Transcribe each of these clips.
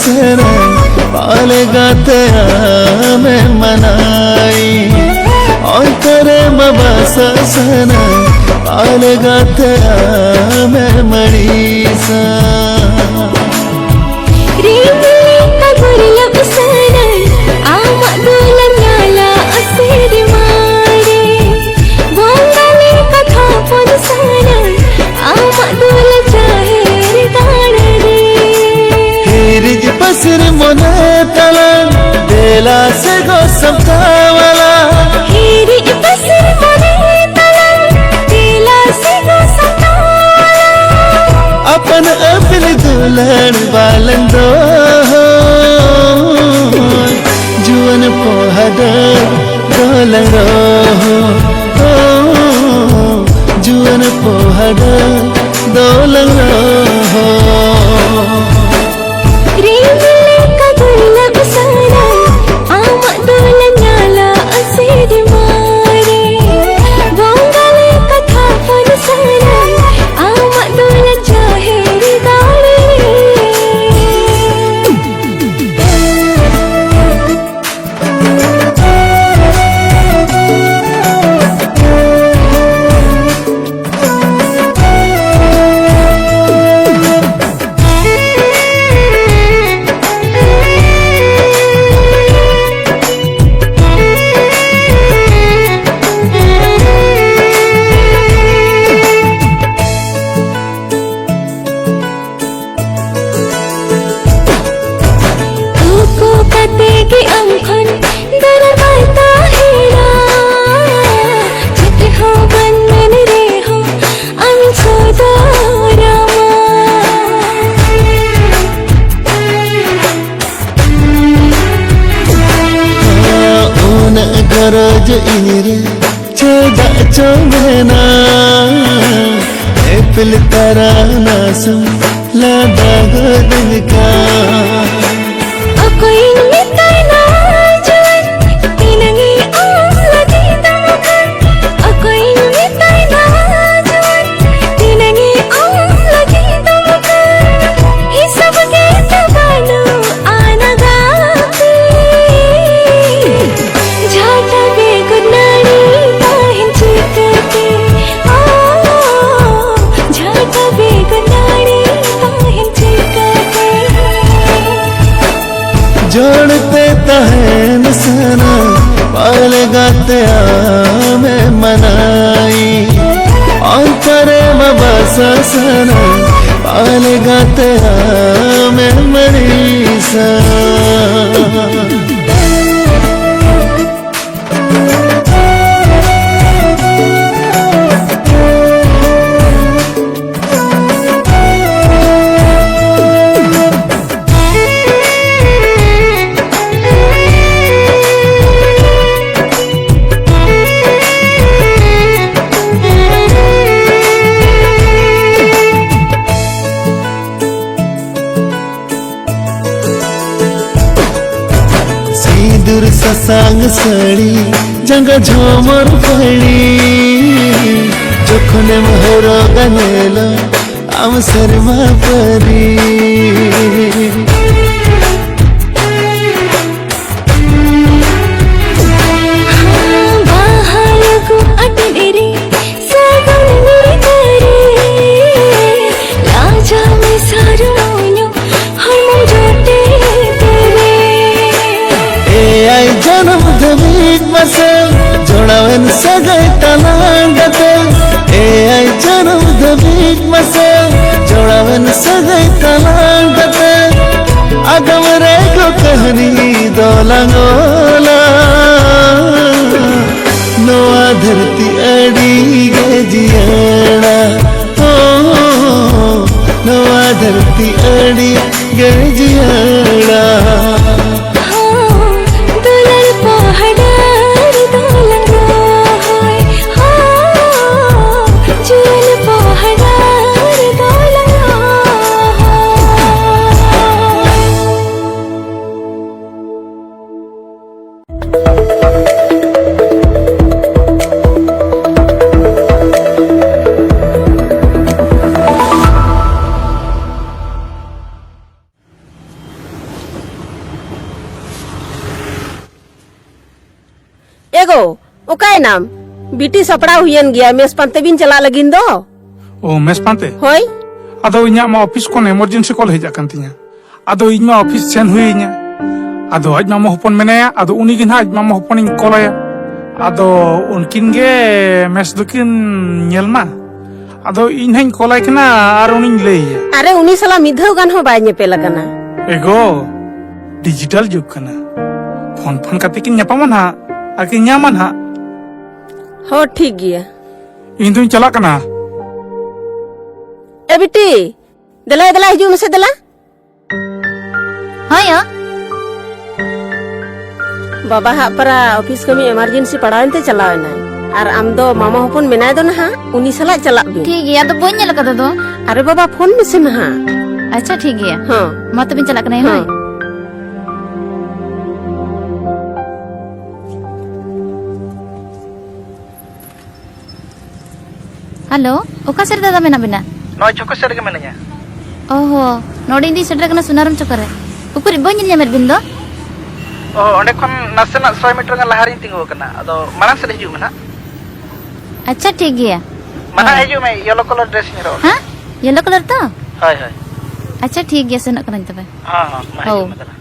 सना पाले गाते में मनाई और करे मबासा सना पाले गाते में मरीसा पसर मोने तला देला से गो सप्तावला हीरी पसर मोने तला देला से गो सप्तावला अपन अपने दुल्हन वालन दो जुवन पोहद दोलन रो जुवन पोहद दोलन रो गरज इरे चोदा चोमेना एपिल तारा नासम लादा गोदन का अकोई मितना जन तिनगी आलदी दमकन अकोई मितना जन तिनगी आलदी दमकन ही सब के तबानु आनगापी झाटा बेगुनानी ताहिं चितते झाटा बेगुनानी ताहिं चितते जोड़ते तहन सना पाले गाते में मनाई और करे मबासा सना पाले गाते में मरीसा दूर ससांग सड़ी जंग झोमर पड़ी जोखने महरो गनेला आम शर्मा परी जोड़ावन सगै तलांगते आई जनम दबीक मसे जोड़ावन सगै तलांगते अगम रे को कहनी दोलंगोला नोआ धरती अड़ी गे जियाड़ा नोआ धरती अड़ी गे जियाड़ा नाम बीटी सपड़ा हुईन गया मेस पंते बिन चला लगिन दो ओ मेस पांते होय अदो इन्या मा ऑफिस को इमरजेंसी कॉल हेजा कान तिया अदो इन्या ऑफिस सेन हुईnya अदो आज मामा हपन मेनाया अदो उनी गिन आज मामा हपन इन कॉलया अदो उनकिन गे मेस दुकिन नेलमा अदो इन्हन कॉलय कना आर उनी लैया अरे उनी सला मिधौ गान हो बाय नेपेल कना एगो डिजिटल जुग कना फोन फोन काते किन न्यापामन हा आके न्यामन हा हो ठीक गया इन तुम चला कना ए बिटी दला दला हिजू में से दला हाँ या बाबा हा परा ऑफिस कमी इमरजेंसी पड़ावन ते चलावे ना और आम दो मामा हपन मेनाय दो ना उनी सला चला बि ठीक गया तो बोल नहीं लगा दो अरे बाबा फोन में से ना अच्छा ठीक गया हां मत बिन चला कने हाँ। हेलो ओका सर दादा मेना बिना नॉय चौको सर के मेनया ओहो नोडी दी सेटर कना सुनारम चकरे उकुरी बोल नहीं मेर बिन दो ओ ओंडे खन नासेना 100 मीटर गा लहारी तिंगो कना अदो मानस से हिजु मना अच्छा ठीक गया मना हिजु में येलो कलर ड्रेस निरो हाँ येलो कलर तो हाय हाय अच्छा ठीक गया सुनक कना तबे हां हां मा हिजु ओ। मदला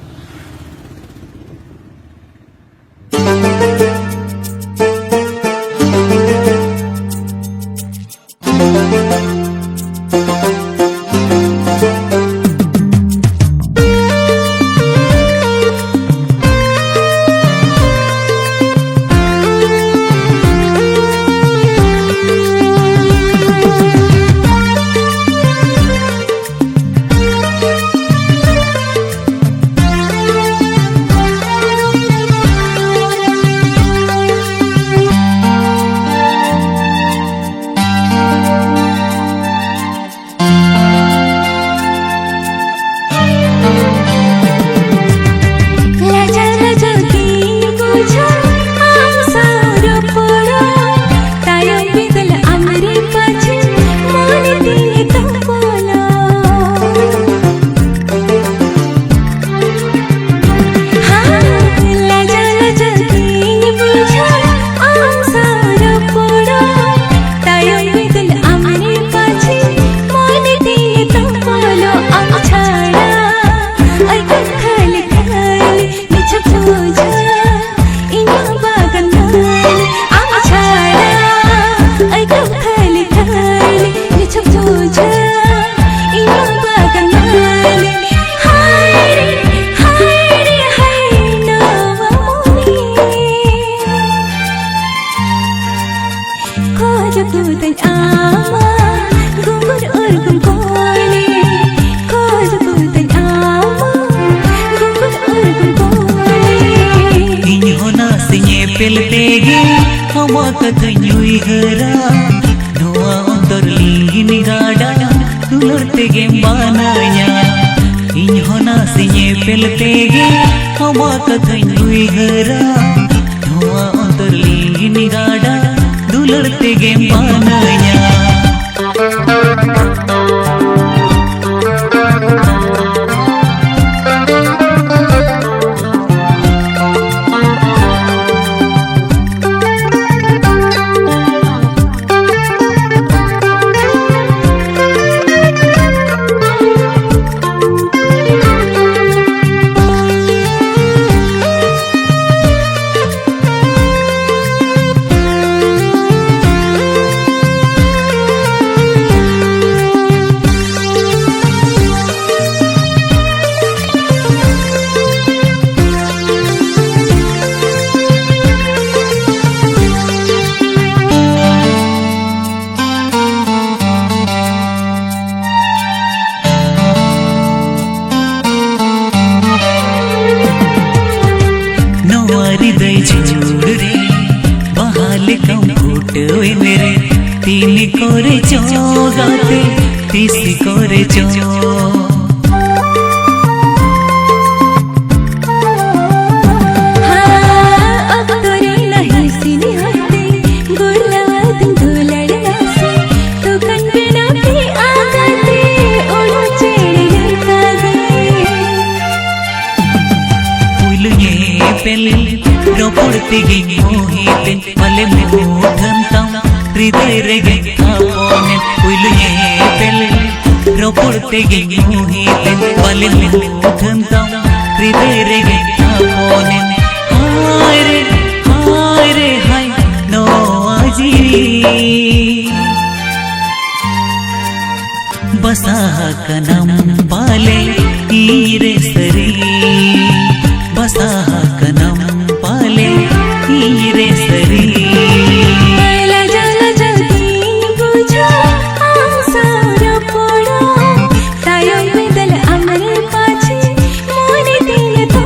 pelpege hawa katanyui hara noa ontor lingini gada dulur tege mananya inhona sinye pelpege hawa katanyui hara noa ontor lingini gada dulur tege mananya मेरे तीन कोरे चौगाते तीस कोरे चौ पेल रो पड़ती गई मोही pen Bale me udhantam hriday rege aponen Puilu pel ropurte ge muhiten Bale me udhantam hriday rege aponen Hai re hai no aji Basa kanam bale ire sari Basa kanam bale ire sari पहला जला जल्दी बुझो आसारा पड़ा तायो बदल अमर पाछे मोने दिल तो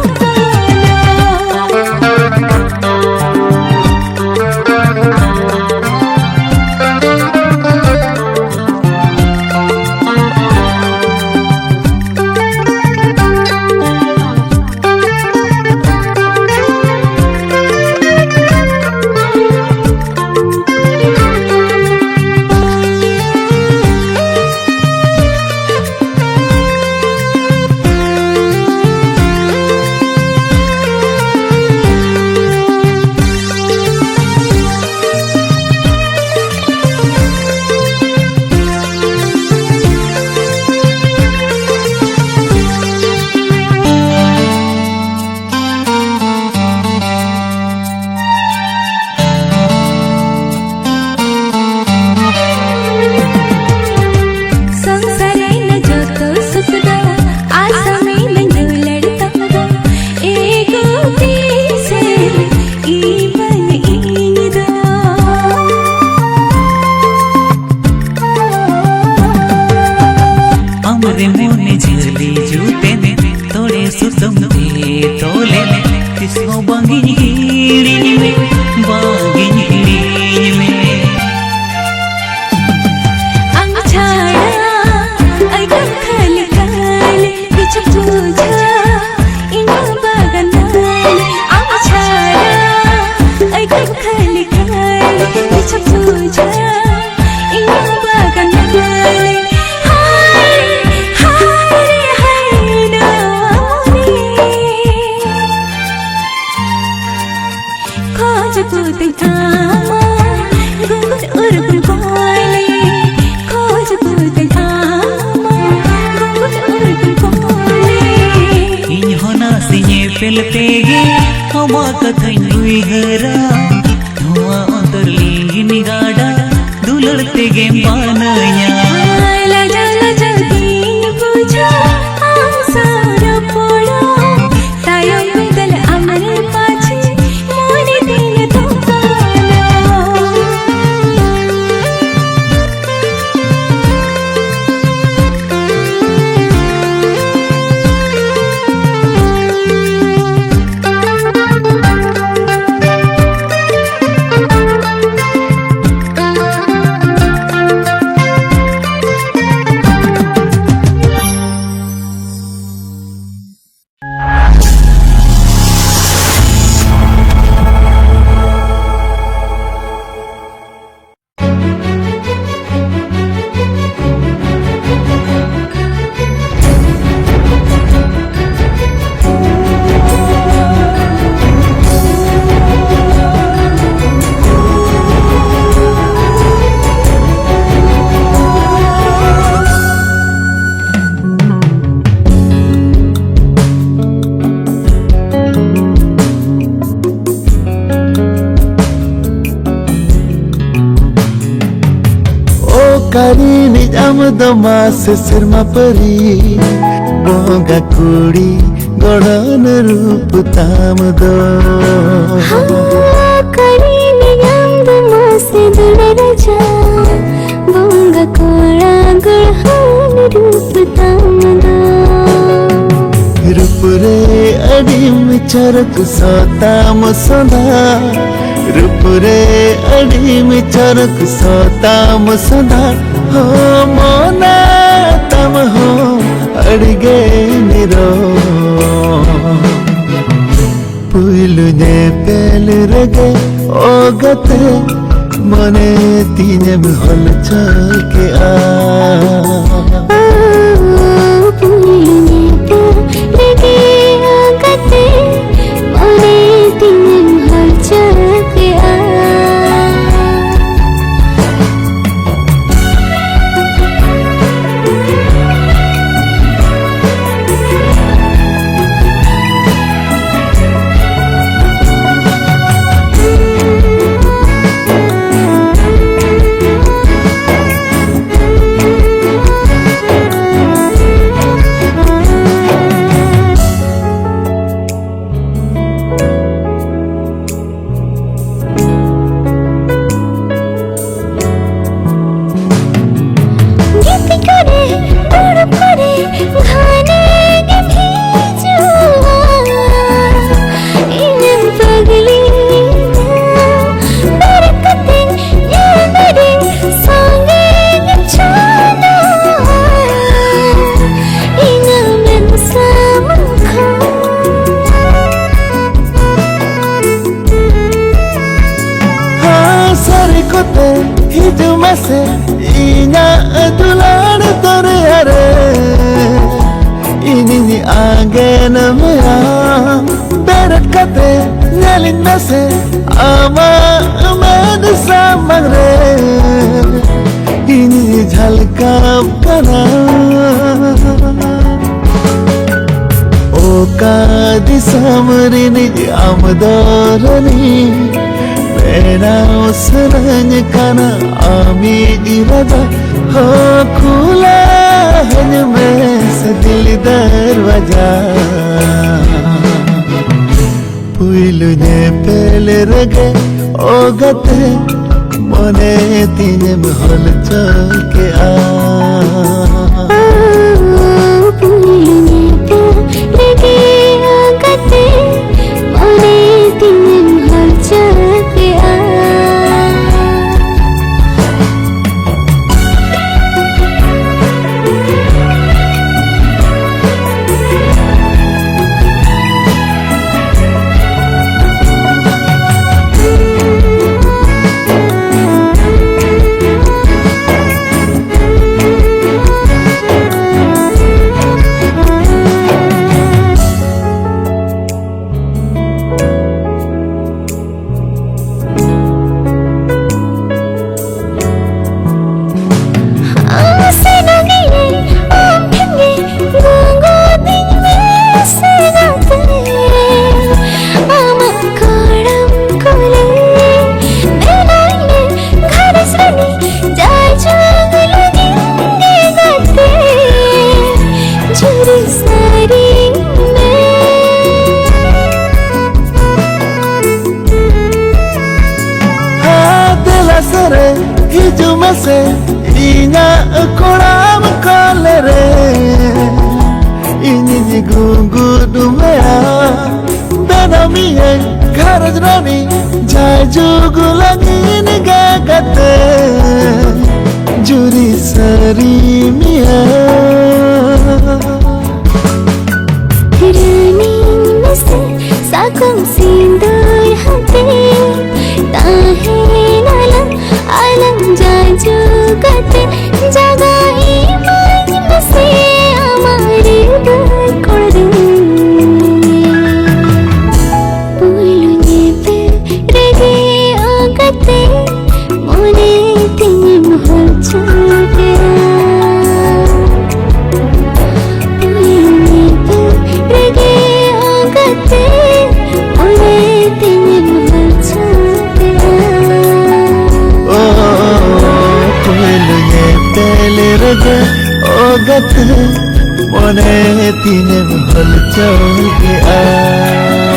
Karini amdo mas sirma pari bonga kudi godan roop tamdo Karini amdo mas dule raja bonga koda godan roop tamdo Rupure adim charak satam sada Rupure adim charak satam sada ho mona tam ho adige niro puilu ne pel rage ogate mane tine bhal chake a पुलिने पे लगे आगते मने दिन भर चल के आ mese inya dulan toriyare ini angen mea berat kate nyalin mese ama med samagre ini jhalkab kana oka disamrini amdorani mera usrang kana ami irada ho khula haj mein se dil darwaja puilu ne pele rage ogate mone tine mahal chake a hiju mese inya koram kolere ini gungu dumea benamiye garaj rani jai jugulangin gagate juri sari miya rani mese sakum sindoy hate tahe nalam alam jaju kate jagai mai se amare dar kore pulu ne pe rege agate mone tin mohal chute pulu ne pe rege agate mone tin mohal chute rage ogat mone tine mahal chake a